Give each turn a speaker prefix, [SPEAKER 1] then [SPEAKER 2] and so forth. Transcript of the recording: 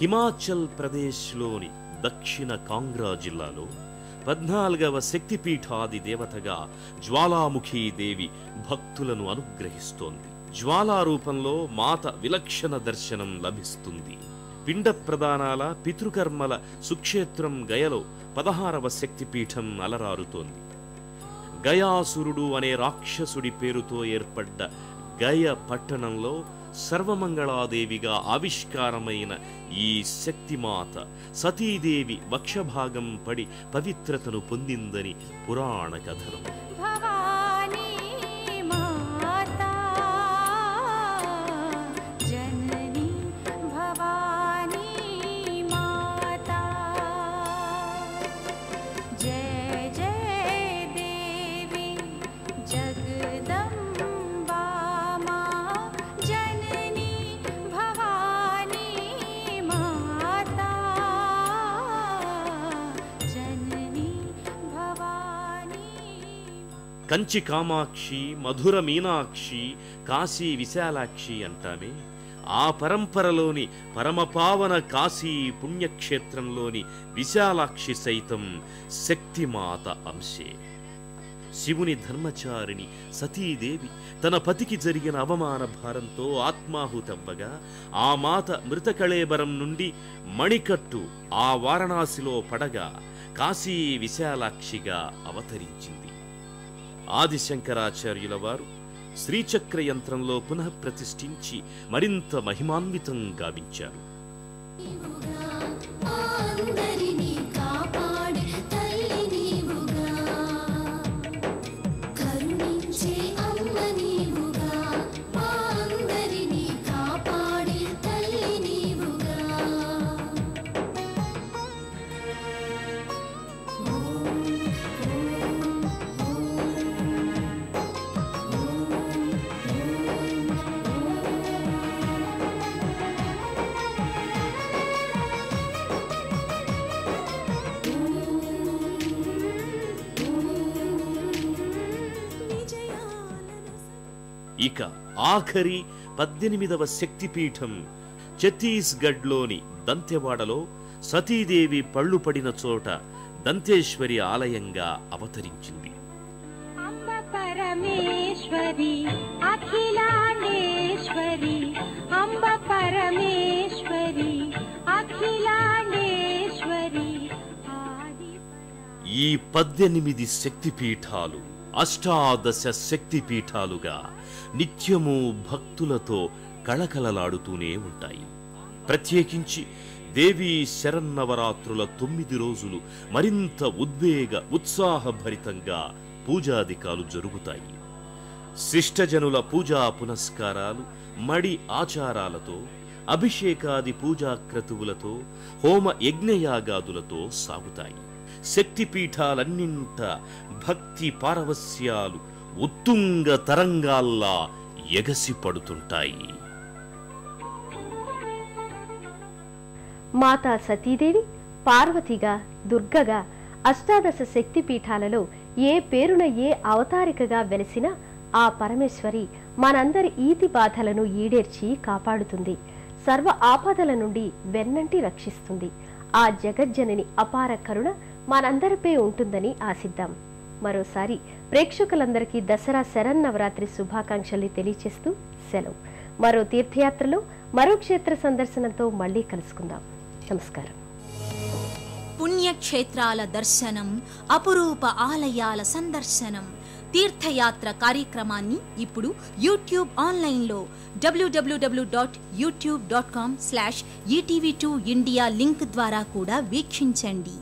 [SPEAKER 1] హిమాచల్ ప్రదేశ్లోని దక్షిణ కాంగ్రా జిల్లాలో 14వ శక్తిపీఠాది దేవతగా జ్వాలాముఖీ దేవి భక్తులను అనుగ్రహిస్తోంది. జ్వాలా రూపంలో మాత విలక్షణ దర్శనం లభిస్తుంది. పిండ ప్రదానాల పితృకర్మల సుక్షేత్రం గయలో 16వ శక్తిపీఠం అలరారుతోంది. గయాసురుడు అనే రాక్షసుడి పేరుతో ఏర్పడ్డ గయ పట్టణంలో సర్వమంగళాదేవిగా ఆవిష్కారమైన ఈ శక్తిమాత సతీదేవి వక్షభాగం పడి పవిత్రతను పొందిందని పురాణ కథనం. కంచి కామాక్షి, మధుర మీనాక్షి, కాశీ విశాలాక్షి అంటామే. ఆ పరంపరలోని పరమపావన కాశీ పుణ్యక్షేత్రంలోని విశాలాక్షి సైతం శక్తిమాత అంశే. శివుని ధర్మచారిణి సతీదేవి తన పతికి జరిగిన అవమాన భారంతో ఆత్మాహుతవ్వగా ఆ మాత మృతకళేబరం నుండి మణికట్టు ఆ వారణాసిలో పడగా కాశీ విశాలాక్షిగా అవతరించింది. ఆదిశంకరాచార్యుల వారు శ్రీచక్ర యంత్రంలో పునః ప్రతిష్ఠించి మరింత మహిమాన్వితం గావించారు. ఇక ఆఖరి 18వ శక్తిపీఠం ఛత్తీస్గఢ్లోని దంతెవాడలో సతీదేవి పళ్ళు పడిన చోట దంతేశ్వరి ఆలయంగా అవతరించింది.
[SPEAKER 2] అంబ పరమేశ్వరి అఖిలాండేశ్వరి, అంబ పరమేశ్వరి అఖిలాండేశ్వరి.
[SPEAKER 1] ఈ 18 శక్తిపీఠాలు అష్టాదశ శక్తిపీఠాలుగా నిత్యము భక్తులతో కళకళలాడుతూనే ఉంటాయి. ప్రత్యేకించి దేవీ శరన్నవరాత్రుల 9 రోజులు మరింత ఉద్వేగ ఉత్సాహభరితంగా పూజాధికాలు జరుగుతాయి. శిష్టజనుల పూజా పునస్కారాలు మడి ఆచారాలతో, అభిషేకాది పూజాక్రతువులతో, హోమ యజ్ఞయాగాదులతో సాగుతాయి. శక్తిపీఠాలన్నింట భక్తి పారవస్యాలు ఉత్తుంగ తరంగాల్లా ఎగసి పడుతుంటాయి.
[SPEAKER 3] మాతా సతీదేవి పార్వతిగా, దుర్గగా అష్టాదశ శక్తిపీఠాలలో ఏ పేరున ఏ అవతారికగా వెలిసినా ఆ పరమేశ్వరి మనందరి ఈతి బాధలను ఈడేర్చి కాపాడుతుంది. సర్వ ఆపదల నుండి వెన్నంటి రక్షిస్తుంది. ఆ జగజ్జనని అపార కరుణ మనందరిపై ఉంటుందని ఆశిద్దాం. మరోసారి ప్రేక్షకులందరికీ దసరా శరన్నవరాత్రి శుభాకాంక్షల్ని తెలియచేస్తూ సెలవు. మరో తీర్థయాత్రలో మరో క్షేత్ర సందర్శనంతో మళ్ళీ కలుసుకుందాం. నమస్కారం.
[SPEAKER 4] పుణ్యక్షేత్రాల దర్శనం, అపురూప ఆలయాల సందర్శనం, తీర్థయాత్ర కార్యక్రమాన్ని ఇప్పుడు యూట్యూబ్ ఆన్లైన్లో www.youtube.com/etv2india లింక్ ద్వారా కూడా వీక్షించండి.